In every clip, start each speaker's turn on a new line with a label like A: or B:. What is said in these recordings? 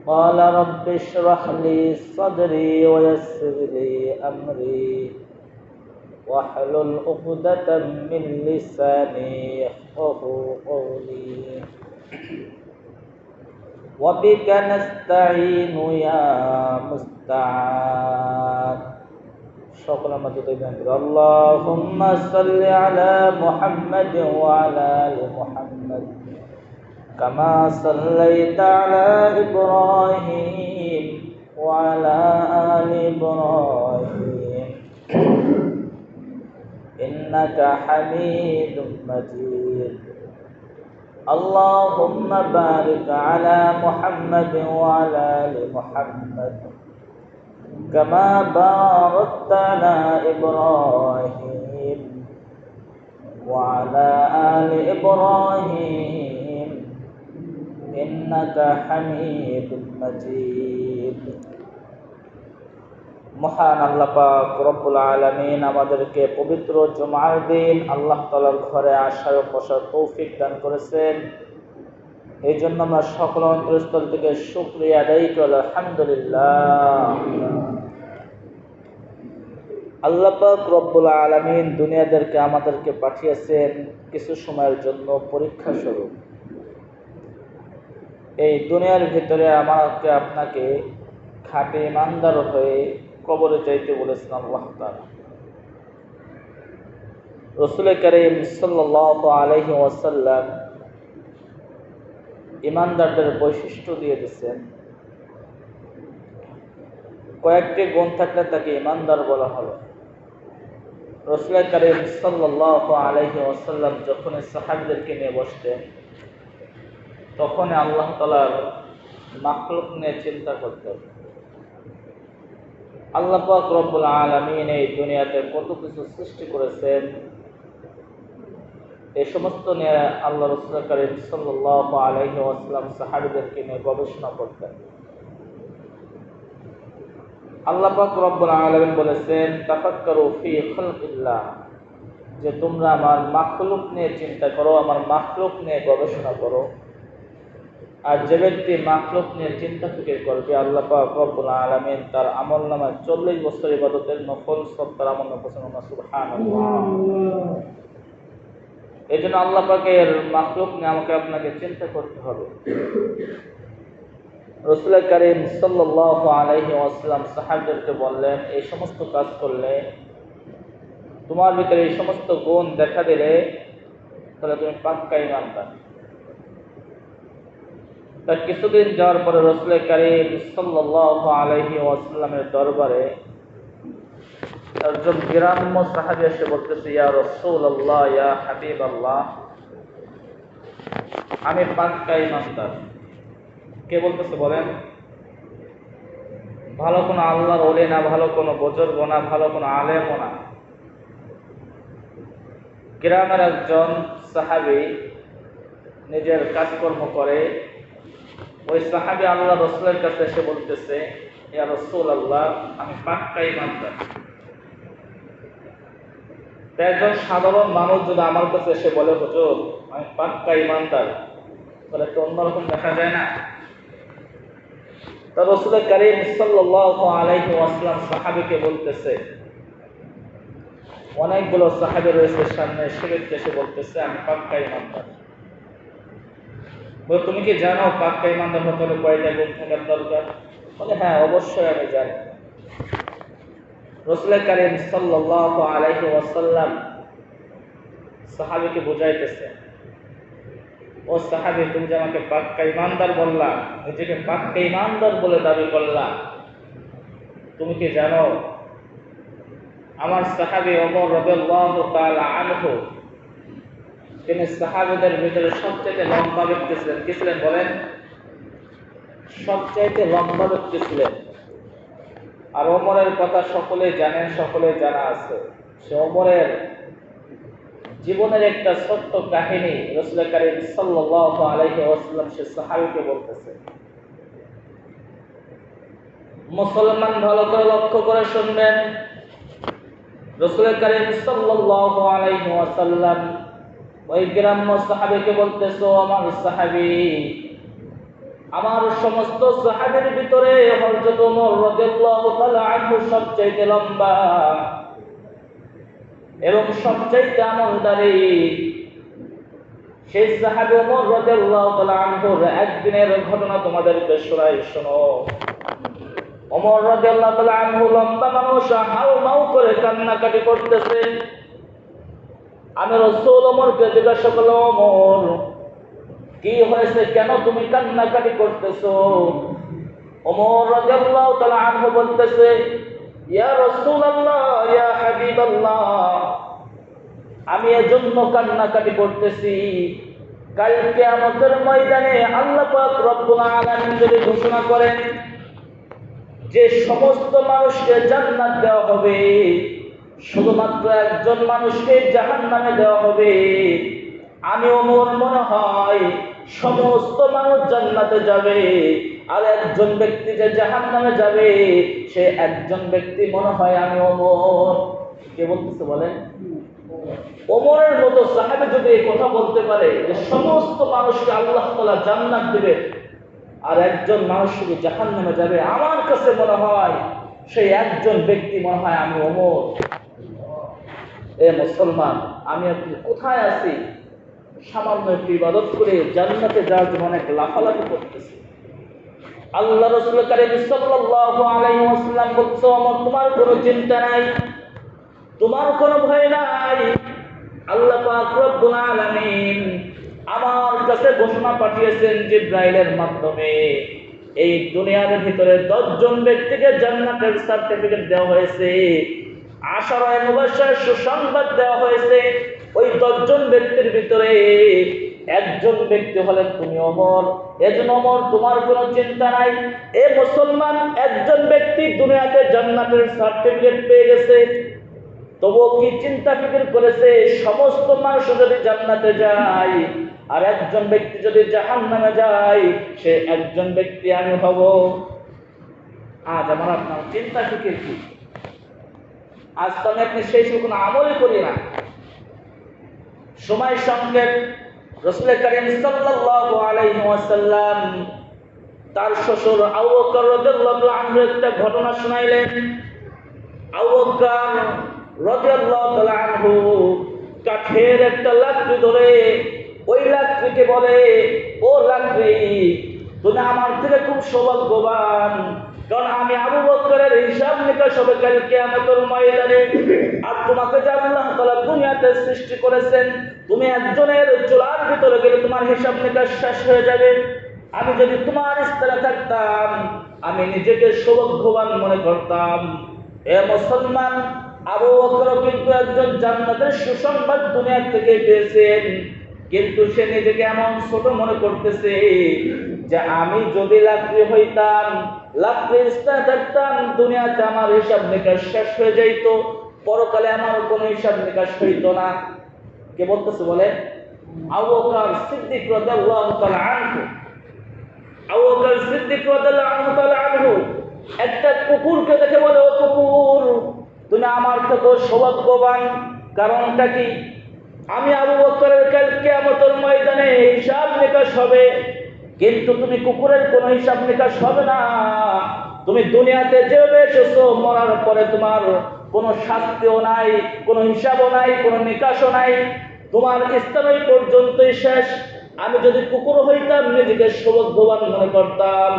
A: قال رب اشرح لي صدري ويسر لي أمري واحلل عقدة من لساني يفقهوا قولي وبك نستعين يا مستعان شكرا مجددا اللهم صل على محمد وعلى آل محمد كما صليت على إبراهيم وعلى آل إبراهيم إنك حميد مجيد اللهم بارك على محمد وعلى آل محمد كما باركت على إبراهيم وعلى آل إبراهيم إنك حميد مجيد মহান আল্লাহ পাক রব্বুল আলামিন আমাদেরকে পবিত্র জুমার দিন আল্লাহ তাআলার ঘরে আসার ও বসার তৌফিক দান করেছেন। এই জন্য আমরা সকল অন্তরস্থল থেকে শুকরিয়া আদায় করি আলহামদুলিল্লাহ। আল্লাহ পাক রব্বুল আলামিন দুনিয়াদেরকে আমাদেরকে পাঠিয়েছেন কিছু সময়ের জন্য পরীক্ষা স্বরূপ। এই দুনিয়ার ভিতরে আমাকে আপনাকে খাঁটি ইমানদার হয়ে কবরে যাইতে বলেছেন আল্লাহ তাআলা। রাসূল করিম সাল্লাল্লাহু আলাইহি ওয়াসাল্লাম ইমানদারদের বৈশিষ্ট্য দিয়ে দিয়েছেন। কয়েকটি গুণ থাকলে তাকে ইমানদার বলা হবে। রাসূল করিম সাল্লাল্লাহু আলাইহি ওয়াসাল্লাম যখন সাহাবীদেরকে নিয়ে বসতেন তখন আল্লাহ তাআলার মাখলুক নিয়ে চিন্তা করতেন। আল্লাহ পাক রব্বুল আলামিন এই দুনিয়াতে কত কিছু সৃষ্টি করেছেন, এই সমস্ত নিয়ে আল্লাহ রাসূল করিম সাল্লাল্লাহু আলাইহি ওয়াসাল্লাম সাহাবীদেরকে নিয়ে গবেষণা করতেন। আল্লাহ পাক রব্বুল আলামিন বলেছেন তাফাক্কারু ফি খালকিল্লাহ, যে তোমরা আমার মাখলুক নিয়ে চিন্তা করো, আমার মাখলুক নিয়ে গবেষণা করো। আর যে ব্যক্তি মাখলুক নিয়ে চিন্তা ফিকির করবে আল্লাহ পাক রব্বুল আলামিন তার আমলনামায় 40 বছর ইবাদতের নফল সব তার আমলনামায় পৌঁছানো সুবহানাল্লাহ। এই জন্য আল্লাহ পাকের মাখলুক নিয়ে আমাকে আপনাকে চিন্তা করতে হবে। রাসূল করিম সাল্লাল্লাহু আলাইহি ওয়াসাল্লাম সাহাবীদেরকে বললেন এই সমস্ত কাজ করলে, তোমার ভিতরে এই সমস্ত গুণ দেখা দিলে তাহলে তুমি পাক্কা ঈমানদার। তার কিছুদিন যাওয়ার পরে রাসূল করিম সাল্লাল্লাহু আলাইহি ওয়াসাল্লামের দরবারে একজন গ্রাম্য সাহাবী এসে বলতেছে, ইয়া রাসূলুল্লাহ, ইয়া হাবিবাল্লাহ, আমি পাক্কা ঈমানদার। কে বলতেছে বলেন? ভালো কোনো আল্লাহর ওলি না, ভালো কোনো বুজুর্গ না, ভালো কোনো আলেম না, গ্রামের একজন সাহাবী নিজের কাজকর্ম করে। ওই সাহাবী আল্লাহ রাসূলের কাছে এসে বলতেছে, ইয়া রাসূলুল্লাহ, আমি পাক্কা ঈমানদার। একজন সাধারণ মানুষ যদি আমার কাছে এসে বলে হুজুর আমি পাক্কা ঈমানদার, তাহলে তো অন্যরকম দেখা যায় না? তা রাসূল করিম সাল্লাল্লাহু আলাইহি ওয়াসাল্লাম সাহাবীকে বলতেছে, অনেকগুলো সাহাবী রয়েছে সামনে, সে ব্যক্তি এসে বলতেছে আমি পাক্কা ঈমানদার। বলে তুমি কি জানো পাক্কা ঈমানদার হতে হলে কয়টা গুণ থাকার দরকার? বলে হ্যাঁ অবশ্যই আমি জানি। রাসূল করিম সাল্লাল্লাহু আলাইহি ওয়াসাল্লাম সাহাবীকে বুঝাইতেছে, ও সাহাবী, তুমি যে আমাকে পাক্কা ঈমানদার বললা, নিজেকে পাক্কা ঈমানদার বলে দাবি করলা, তুমি কি জানো আমার সাহাবী ওমর রাদিয়াল্লাহু তাআলা আনহু তিনি সাহাবীদের ভিতরে সবচেয়ে লম্বা ব্যক্তি ছিলেন। কি ছিলেন বলেন? সবচেয়ে লম্বা ব্যক্তি ছিলেন। আর ওমরের কথা সকলেই জানেন, সকলেই জানা আছে। সে ওমরের জীবনের একটা ছোট্ট কাহিনী রাসূল করিম সাল্লাল্লাহু আলাইহি ওয়াসাল্লাম সে সাহাবীকে বলতেছে। মুসলমান ভালো করে লক্ষ্য করে শুনবেন, রাসূল করিম সাল্লাল্লাহু আলাইহি ওয়াসাল্লাম ওই গ্রাম্য সাহাবীকে বলতেছে, আমার সাহাবী, আমার সমস্ত সাহাবীর ভিতরে হযরত ওমর রাদিয়াল্লাহু তাআলা আনহু সবচেয়ে লম্বা এবং সবচেয়ে আমলদারি। সেই সাহাবী ওমর রাদিয়াল্লাহু তাআলা আনহুর একদিনের ঘটনা তোমাদেরকে শোনো। ওমর রাদিয়াল্লাহু তাআলা আনহু লম্বা মানুষ, হাউমাউ করে কান্নাকাটি করতেছে। আমি রাসূল ওমরকে জিজ্ঞাসা করলাম, ওমর কি হয়েছে, কেন তুমি কান্নাকাটি করতেছো? ওমর রাদিয়াল্লাহু তাআলা আনহু বলতেছে, ইয়া রাসূলুল্লাহ, ইয়া হাবিবাল্লাহ, আমি এজন্য কান্নাকাটি করতেছি, কাল কিয়ামতের ময়দানে আল্লাহ পাক রব্বুল আলামিন যদি ঘোষণা করেন যে সমস্ত মানুষকে জান্নাত দেওয়া হবে, শুধুমাত্র একজন মানুষকে জাহান্নামে দেওয়া হবে। আমি ওমর মনে হয় সমস্ত মানুষ জান্নাতে যাবে, আর একজন ব্যক্তি যে জাহান্নামে যাবে, সে একজন ব্যক্তি মনে হয় আমি ওমর। কে বলতেছে বলেন? ওমরের মতো সাহাবী যদি এই কথা বলতে পারে যে সমস্ত মানুষকে আল্লাহ তাআলা জান্নাত দিবে আর একজন মানুষ শুধু জাহান্নামে যাবে, আমার কাছে মনে হয় সেই একজন ব্যক্তি মনে হয় আমি ওমর। এ মুসলমান, আমি আপনি কোথায় আছি? সামান্য একটু ইবাদত করে জান্নাতে যাওয়ার জন্য অনেক লাফালাফি করতেছি। আল্লাহ রাসূল কারীম সাল্লাল্লাহু আলাইহি ওয়াসাল্লাম বলছে, ওমর তোমার কোনো চিন্তা নাই, তোমার কোনো ভয় নাই। আল্লাহ পাক রব্বুল আলামিন আমার কাছে ঘোষণা পাঠিয়েছেন জিবরাইলের মাধ্যমে, এই দুনিয়ার ভিতরে 10 জন ব্যক্তিকে জান্নাতের সার্টিফিকেট দেওয়া হয়েছে, আশারায়ে মুবাশশির সুসংবাদ দেওয়া হয়েছে। ওই 10 জন ব্যক্তির ভিতরে একজন ব্যক্তি হলেন তুমি ওমর। এজন্য ওমর তোমার কোনো চিন্তা নাই। এ মুসলমান, একজন ব্যক্তি দুনিয়াতে জান্নাতের সার্টিফিকেট পেয়ে গেছে, তবুও কি চিন্তা ফিকির করেছে সমস্ত মানুষ যদি জান্নাতে যায় আর একজন ব্যক্তি যদি জাহান্নামে যায়, সে একজন ব্যক্তি আমি হব। আজ আমার আপনার চিন্তা ফিকির কি? আজ তো আমি আপনি সেই সব কোনো আমলই করি না। সময় সংক্ষেপ, রাসূল কারীম সাল্লাল্লাহু আলাইহি ওয়াসাল্লাম তার শ্বশুর আবু বকর রাদিয়াল্লাহু আনহু একটা ঘটনা শোনাইলেন। আবু বকর রাদিয়াল্লাহু তাআলা আনহু কাঠের একটা লাকড়ি ধরে ওই লাকড়িকে বলে, ও লাকড়ি, তুমি আমার থেকে খুব সৌভাগ্যবান, কারণ আমি আবু বকরের হিসাব নিকাশ হবে কাল কিয়ামতের ময়দানে। আর তোমাকে যে আল্লাহ তাআলা দুনিয়াতে সৃষ্টি করেছেন, তুমি একজনের চুলার ভিতরে গেলে তোমার হিসাব নিকাশ শেষ হয়ে যাবে। আমি যদি তোমার স্থানে থাকতাম, আমি নিজেকে সৌভাগ্যবান মনে করতাম। এ মুসলমান, আবু বকর কিন্তু একজন জান্নাতের সুসংবাদ দুনিয়া থেকে পেয়েছেন, কিন্তু সে নিজেকে এমন ছোট মনে করতেছে যে আমি যদি লাকড়ি হইতাম, লাকড়ির স্থানে থাকতাম, দুনিয়াতে আমার হিসাব নিকাশ শেষ হয়ে যাইত, পরকালে আমার কোনো হিসাব নিকাশ হইত না। কে বলতেছে বলেন? আবু বকর সিদ্দিক রাদিয়াল্লাহু তাআলা আনহু। আবু বকর সিদ্দিক রাদিয়াল্লাহু তাআলা আনহু একটা কুকুরকে দেখে বলে, ও কুকুর, তুমি আমার থেকে সৌভাগ্যবান। কারণটা কি? আমি আবু বকরের কাল কিয়ামতের ময়দানে হিসাব নিকাশ হবে, কিন্তু তুমি কুকুরের কোনো হিসাব নিকাশ হবে না। তুমি দুনিয়াতে যেভাবে এসেছো, মরার পরে তোমার কোনো শাস্তিও নাই, কোনো হিসাবও নাই, কোনো নিকাশও নাই, তোমার স্থানই পর্যন্তই শেষ। আমি যদি কুকুর হইতাম, নিজেকে সৌভাগ্যবান মনে করতাম।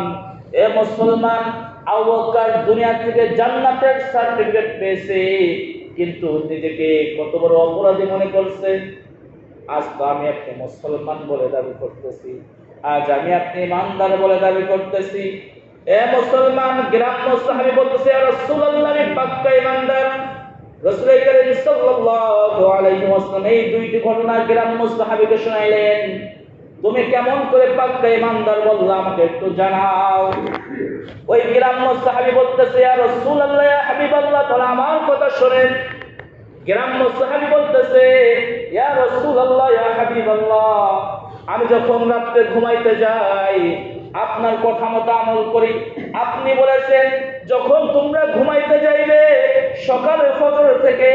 A: এ মুসলমান, আবু বকর দুনিয়া থেকে জান্নাতের সার্টিফিকেট পেয়েছে, কিন্তু নিজেকে কত বড় অপরাধী মনে করছে। আজ তো আমি আপনি মুসলমান বলে দাবি করতেছি, আজ আমি আপনি ইমানদার বলে দাবি করতেছি। এ মুসলমান, গ্রাম্য সাহাবী বলতেছে, ইয়া রাসূলুল্লাহ, আমি পাক্কা ইমানদার। রাসূল কারীম সাল্লাল্লাহু আলাইহি ওয়াসাল্লাম এই দুইটি ঘটনা গ্রাম্য সাহাবীকে শোনাইলেন। তুমি কেমন করে পাক্কা ইমানদার বললা, আমাকে একটু জানাও। ওই গ্রাম্য সাহাবী বলতেছে, ইয়া রাসূলুল্লাহ, ইয়া হাবিবাল্লাহ, তাহলে আমার কথা শুনেন। গ্রাম্য সাহাবী বলতেছে, ইয়া রাসূলুল্লাহ, ইয়া হাবিবাল্লাহ, আমি যখন রাতে ঘুমাইতে যাই, আপনার কথা মতো আমল করি। আপনি বলেছেন যখন তোমরা ঘুমাইতে যাইবে, সকালে ফজর থেকে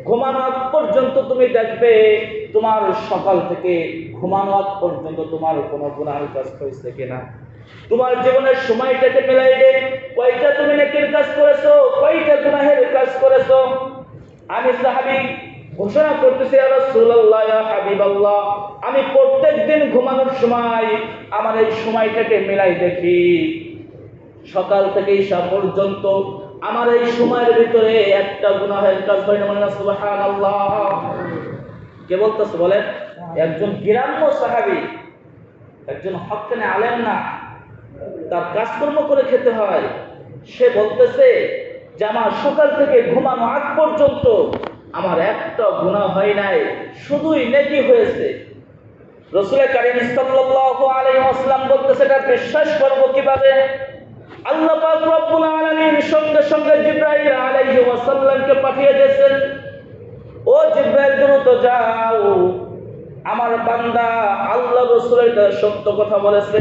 A: ঘুমানো আগ পর্যন্ত তুমি দেখবে তোমার সকাল থেকে ঘুমানো আগ পর্যন্ত তোমার কোনো গুনাহের কাজ হয়েছে কিনা। তোমার জীবনের সময়টাকে মিলাইবে, কয়টা তুমি নেকির কাজ করেছো, কয়টা গুনাহের কাজ করেছো। আমি সাহাবী ঘোষণা করতেছি, ইয়া রাসূলুল্লাহ, ইয়া হাবিবাল্লাহ, আমি প্রত্যেকদিন ঘুমানোর সময় আমার এই সময়টাকে মিলাই দেখি, সকাল থেকে ঈশা পর্যন্ত আমার এই সময়ের ভিতরে একটা গুনাহের কাজ হয় না। মানে সুবহানাল্লাহ। কে বলতেছে বলেন? একজন গ্রাম্য সাহাবী, একজন হক্কানে আলেম না, তার কাজকর্ম করে খেতে হয়। সে বলতেছে যে আমার সকাল থেকে ঘুমানো আগ পর্যন্ত আমার একটা গুনাহ হয় নাই, শুধুই নেকি হয়েছে। রাসূল কারীম সাল্লাল্লাহু আলাইহি ওয়াসাল্লাম বলতেছে, এটা বিশ্বাস করব কিভাবে? আল্লাহ পাক রব্বুল আলামিন সঙ্গে সঙ্গে জিবরাইল আলাইহি ওয়াসাল্লামকে পাঠিয়ে দিয়েছেন, ও জিবরাইল দ্রুত যাও, আমার বান্দা আল্লাহ রাসূলের সত্য কথা বলেছে।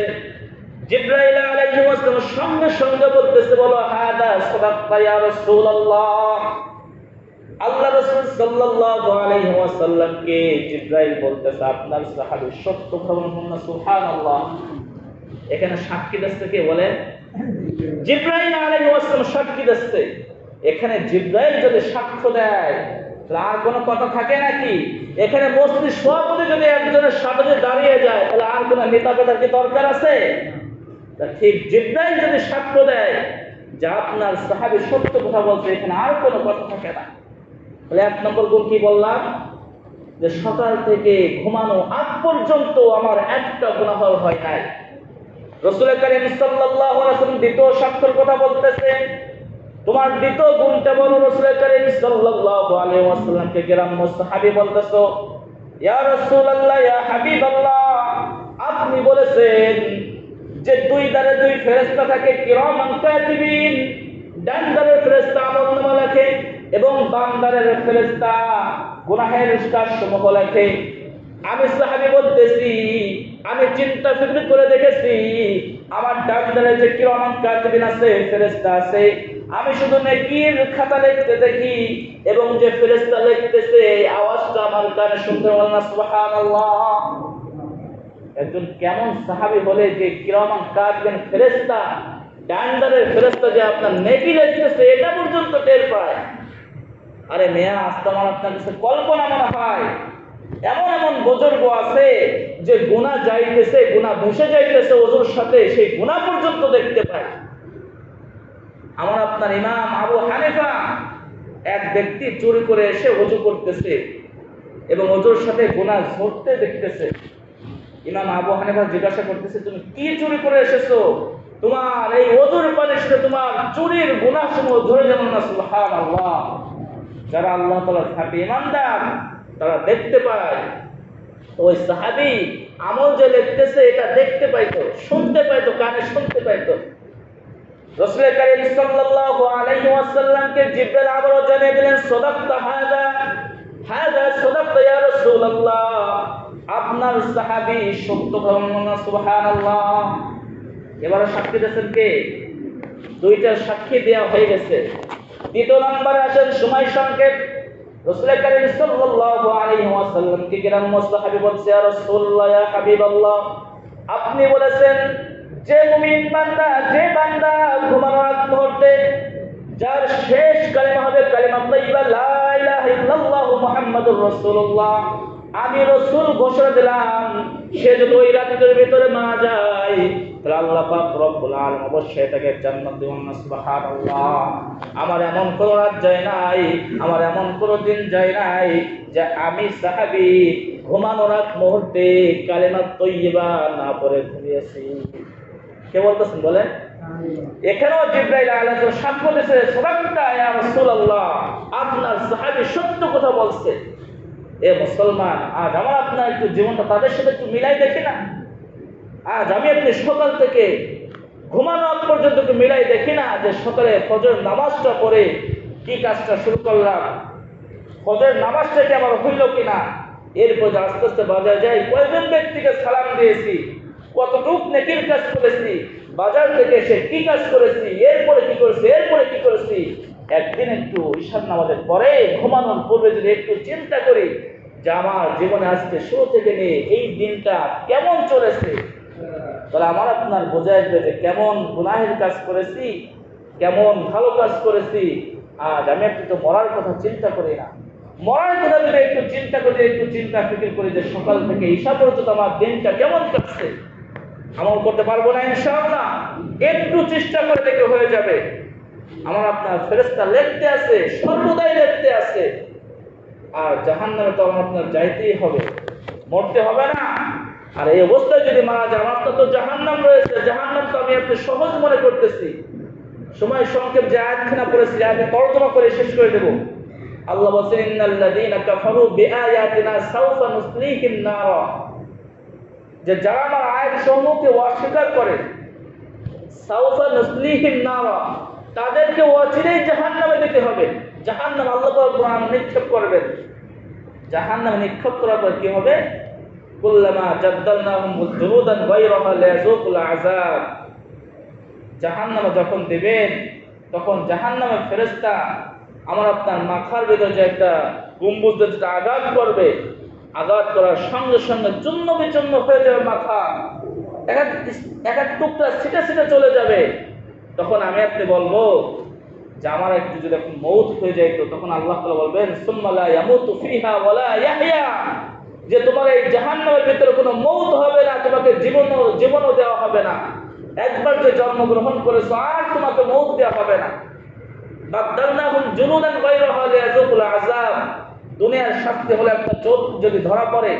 A: জিবরাইল আলাইহিস সালাম সঙ্গে সঙ্গে বলতেছে, বলো হাদা সাদাক্তা ইয়া রাসূলুল্লাহ। আল্লাহ রাসূল সাল্লাল্লাহু আলাইহি ওয়াসাল্লামকে জিবরাইল বলতেছে, আপনার সাহাবী সত্য কথা বলেন। সুবহানাল্লাহ। এখানে সাক্ষী দিচ্ছে কে বলেন? জিবরাইল আলাইহিস সালাম সাক্ষী দিচ্ছে। এখানে জিবরাইল যদি সাক্ষ্য দেয় তাহলে আর কোনো কথা থাকে নাকি? এখানে মসজিদ সভাপতি যদি একজনের সামনে দাঁড়িয়ে যায় তাহলে আর কোনো নেতা পেতার কি দরকার আছে? ঠিক জিবরাইল যদি সাক্ষ্য দেয় যে আপনার সাহাবী সত্য কথা বলছে, এখানে আর কোনো কথা থাকে না। তাহলে এক নম্বর গুণ কি বললাম? যে সকাল থেকে ঘুমানো আগ পর্যন্ত আমার একটা গুনাহ হয় নাই। রাসূল কারীম সাল্লাল্লাহু আলাইহি ওয়াসাল্লাম দ্বিতীয় সাক্ষ্যের কথা বলতেছে, তোমার দ্বিতীয় গুণটা বলো। রাসূল কারীম সাল্লাল্লাহু আলাইহি ওয়াসাল্লামকে গ্রাম্য সাহাবী বলতেছো, ইয়া রাসূলুল্লাহ, ইয়া হাবিবাল্লাহ, আপনি বলেছেন যে দুই ধারে দুই ফেরেশতা থাকে, কিরামান কাতিবিন, ডান ধারের ফেরেশতা আমলনামা লেখে এবং বাম ধারের ফেরেশতা গুনাহের কাজসমূহ লেখে। আমি সাহাবী বলতেছি, আমি চিন্তা ফিক্র করে দেখেছি, আমার ডান ধারে যে কিরামান কাতিবিন আছে, ফেরেশতা আছে, আমি শুধু নেকির খাতা লিখতে দেখি এবং যে ফেরেশতা লিখতেছে আওয়াজটা আমার কানে শুনতে পাই না। সুবহানাল্লাহ। একজন কেমন সাহাবী হলে যে কিরামান কাতিবিন ফেরেশতা, ডান ধারের ফেরেশতা যে আপনার নেকি লিখতেছে এটা পর্যন্ত টের পায়। আরে মেয়া, আজকে আমার আপনার কাছে কল্পনা মনে হয় এমন এমন বুজুর্গ আছে যে গুনাহ যাইতেছে, গুনাহ ভেসে যাইতেছে ওযুর সাথে, সেই গুনাহ পর্যন্ত দেখতে পায়। আমার আপনার ইমাম আবু হানিফা, এক ব্যক্তি চুরি করে এসে ওযু করতেছে এবং ওযুর সাথে গুনাহ ঝরতে দেখতেছে। ইমাম আবু হানিফা জিজ্ঞাসা করতেছে, তুমি কি চুরি করে এসেছো? তোমার এই ওযুর পানির সাথে তোমার চুরির গুনাহসমূহ ধরে যেন না। সুবহানাল্লাহ। যারা আল্লাহ তাআলার খাঁটি ঈমানদার তারা দেখতে পায়। ওই সাহাবী আমল যে লিখতেছে এটা দেখতে পাইতো, শুনতে পাইতো, কানে শুনতে পাইতো। রাসূল কারীম সাল্লাল্লাহু আলাইহি ওয়াসাল্লামকে জিবরাইল আবারো জানিয়ে দিলেন, সাদাক্তা হাদা, হাদা সাদাক্তা ইয়া রাসূলুল্লাহ, আপনার সাহাবী সত্য বলেন। সুবহানাল্লাহ। এবারে সাক্ষী দিয়েছেন কে? দুইটা সাক্ষী দেয়া হয়ে গেছে। দ্বিতীয় নম্বরে আসেন সময় সংক্ষেপ। রাসূল কারীম সাল্লাল্লাহু আলাইহি ওয়াসাল্লামকে গ্রাম্য সাহাবী বলছে, ইয়া রাসূলুল্লাহ, ইয়া হাবিবাল্লাহ, আপনি বলেছেন যে মুমিন বান্দা, যে বান্দা ঘুমানোর আগ মুহূর্তে যার শেষ কালিমা হবে কালিমা তাইয়্যিবা লা ইলাহা ইল্লাল্লাহু মুহাম্মাদুর রাসূলুল্লাহ, আমি রাসূল ঘোষণা দিলাম, সে যদি ওই রাতের ভিতরে মারা যায় তাহলে আল্লাহ পাক রব্বুল আলামিন অবশ্যই তাকে জান্নাত দিবেন। সুবহানাল্লাহ। আমার এমন কোন রাত যায় নাই, আমার এমন কোন দিন যায় নাই যে আমি সাহাবী ঘুমানোর আগ মুহূর্তে কালিমা তাইয়্যিবা না পড়ে ঘুমিয়েছি। কে বলতেছেন বলেন? এখানেও জিবরাইল আলাইহিস সালাম সাক্ষ্য দিয়েছে, সাদাক্তা ইয়া রাসূলুল্লাহ, আপনার সাহাবী সত্য কথা বলছে। এ মুসলমান, আজ আমার আপনার একটু জীবনটা তাদের সাথে একটু মিলাই দেখি না। আজ আমি আপনি সকাল থেকে ঘুমানো আগ পর্যন্ত একটু মিলাই দেখি না যে সকালে ফজর নামাজটা পড়ে কি কাজটা শুরু করলাম, ফজর নামাজটা কি আমার হইল কিনা, এরপর আস্তে আস্তে বাজার যাই, কয়জন ব্যক্তিকে সালাম দিয়েছি, কতটুক নেকির কাজ করেছি, বাজার থেকে এসে কি কাজ করেছি, এরপরে কি করেছি, এরপরে কি করেছি। একদিন একটু ঈশার নামাজের পরে ঘুমানোর পূর্বে যদি একটু চিন্তা করি যে আমার জীবনে আজকে শুরু থেকে নিয়ে এই দিনটা কেমন চলেছে, তাহলে আমার আপনার বোঝা আসবে যে কেমন গুনাহের কাজ করেছি, কেমন ভালো কাজ করেছি। আজ আমি একটু তো মরার কথা চিন্তা করি না। মরার কথা যদি একটু চিন্তা করি, একটু চিন্তা ফিকির করি যে সকাল থেকে ঈশা পর্যন্ত আমার দিনটা কেমন কাটছে, আমল করতে পারবো না ইনশাআল্লাহ? একটু চেষ্টা করে দেখে হয়ে যাবে। আমার আপনার ফেরেশতা লিখতে আছে, সর্বদাই লিখতে আছে। আর জাহান্নামে তো আমার আপনার যাইতেই হবে, মরতে হবে না। আর এই অবস্থায় যদি মারা যায়, আমার তো জাহান্নাম রয়েছে। জাহান্নাম তো আমি আপনি সহজ মনে করতেছি। সময় সংক্ষেপ যে আয়াতখানা পড়েছি, আয়াতে তর্জমা করে শেষ করে দেব। আল্লাহ বলেন, ইন্নাল্লাযীনা কাফারু বিআয়াতিনা সাওফা নুসলিহিম নারা, যে যারা আমার আয়াত সমূহকে অস্বীকার করে, সাওফা নুসলিহিম নারা, তাদেরকে অচিরেই জাহান্নামে যেতে হবে। জাহান্নাম আল্লাহ পাক কোরআন নিক্ষেপ করবেন। জাহান্নামে নিক্ষেপ করার পর কি হবে? কুল্লামা জাদ্দালনাহুম জুলুদান গায়রাহা লিয়াযুকুল আযাব। জাহান্নামে যখন দেবেন, তখন জাহান্নামের ফেরেশতা আমার আপনার মাথার ভিতরে যে একটা গম্বুজ যেটা আঘাত করবে, আঘাত করার সঙ্গে সঙ্গে চূর্ণ বিচূর্ণ হয়ে যাবে মাথা, এক এক টুকরা ছিটে ছিটে চলে যাবে। তখন আমি আপনি বলবো যে আমার একটু যদি এখন মৌত হয়ে যায়, তো তখন আল্লাহ তাআলা বলবেন, সুম্মা লা ইয়ামুতু ফিহা ওয়ালা ইয়াহইয়া, যে তোমার এই জাহান্নামের ভিতরে কোনো মৌত হবে না, তোমাকে জীবনও দেওয়া হবে না। একবার যে জন্মগ্রহণ করেছো, আর তোমাকে মৌত দেওয়া হবে না। বাদদালনাহুম জুলুদান গায়রাহা লিয়াযুকুল আযাব। দুনিয়ার শাস্তি হলো একটা চোর যদি ধরা পড়ে,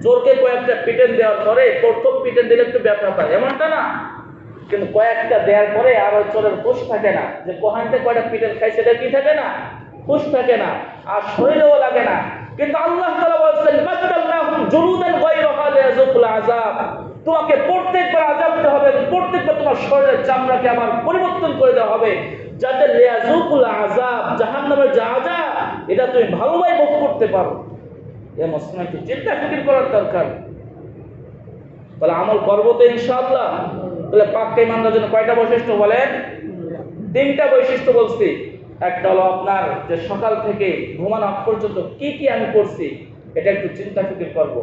A: চোরকে কয়েকটা পিটেন দেওয়ার পরে, প্রথম পিটেন দিলে একটু ব্যথা পায়, এমনটা না? কিন্তু কয়েকটা দেওয়ার পরে আর ওই চোরের হুঁশ থাকে না, যে কোহানতে কয়টা পিটেন খাই সেটা কি থাকে না, হুঁশ থাকে না, আর শরীরেও লাগে না। কিন্তু আল্লাহ তাআলা বলেন, বাদদালনাহুম জুলুদান গায়রাহা লিয়াযুকুল আযাব, তোমাকে প্রত্যেকবার আযাব দিতে হবে, প্রত্যেকবার তোমার শরীরের চামড়াকে আবার পরিবর্তন করে দেওয়া হবে, যাতে লিয়াযুকুল আযাব, জাহান্নামের যে আযাব, এটা তুমি ভালোভাবে ভোগ করতে পারো। এই মুসলিম একটু চিন্তা ফিকির করার দরকার। তাহলে আমল করবো তো ইনশাআল্লাহ। তাহলে পাক্কা ইমানদার জন্য কয়টা বৈশিষ্ট্য বলেন? 3টা বৈশিষ্ট্য বলছি। একটা হলো আপনার যে সকাল থেকে ঘুমানো পর্যন্ত কি কি আমি করছি, এটা একটু চিন্তা ফিকির করব।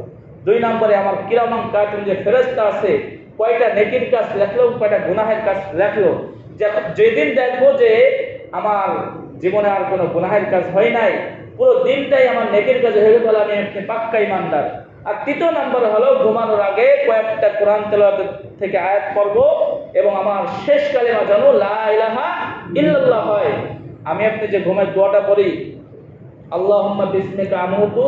A: 2 নম্বরে আমার কিরামান কাতিব যে ফেরেশতা আছে, কয়টা নেকির কাজ লেখলো, কয়টা গুনাহের কাজ লেখলো। যেদিন দেখবো যে আমার জীবনে আর কোনো গুনাহের কাজ হয় নাই, পুরো দিনটাই আমার নেকির কাজ হয়ে গেল, আমি একটি পাক্কা ইমানদার। আর 3 নম্বর হলো ঘুমানোর আগে কয়েকটা কোরআন তেলাওয়াত থেকে আয়াত পড়ব, এবং আমার শেষ কালিমা যেন লা ইলাহা ইল্লাল্লাহ হয়। আমি আপনি যে ঘুমের দোয়াটা পড়ি, আল্লাহুম্মা বিসমিকা আমুতু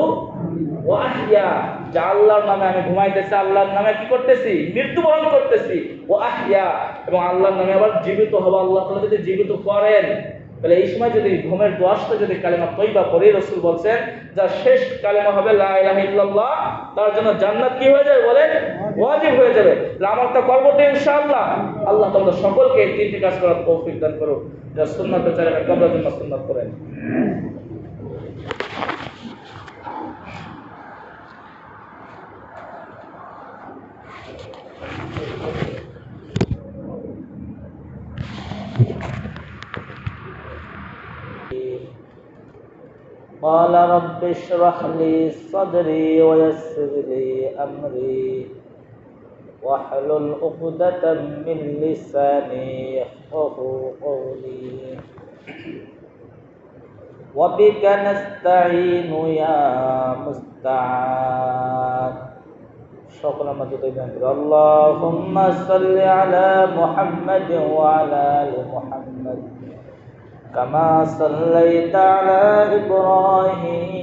A: ওয়া আহইয়া, যে আল্লাহর নামে আমি ঘুমাইতেছি, আল্লাহর নামে কি করতেছি, মৃত্যুবরণ করতেছি, ওয়া আহইয়া, এবং আল্লাহর নামে আবার জীবিত হব। আল্লাহ তাআলা যদি জীবিত করেন, তাহলে এই সময় যদি ঘুমের দোয়াটা যদি কালিমা তয়্যিবা পড়ি, রাসূল বলেন যার শেষ কালিমা হবে লা ইলাহা ইল্লাল্লাহ, তার জন্য জান্নাত কি হয়ে যাবে বলেন? ওয়াজিব হয়ে যাবে। তাহলে আমলটা করব তো ইনশাআল্লাহ। আল্লাহ তাআলা সকলকে এই 3টি কাজ করার তৌফিক দান করুন। যা সুন্নাত বেচারা কবরের জন্য সুন্নাত করেন। قال رب اشرح لي صدري ويسر لي أمري واحلل عقدة من لساني يفقهوا قولي وبك نستعين يا مستعان. সকল আমাদের اللهم صل على محمد وعلى آل محمد كما صليت على إبراهيم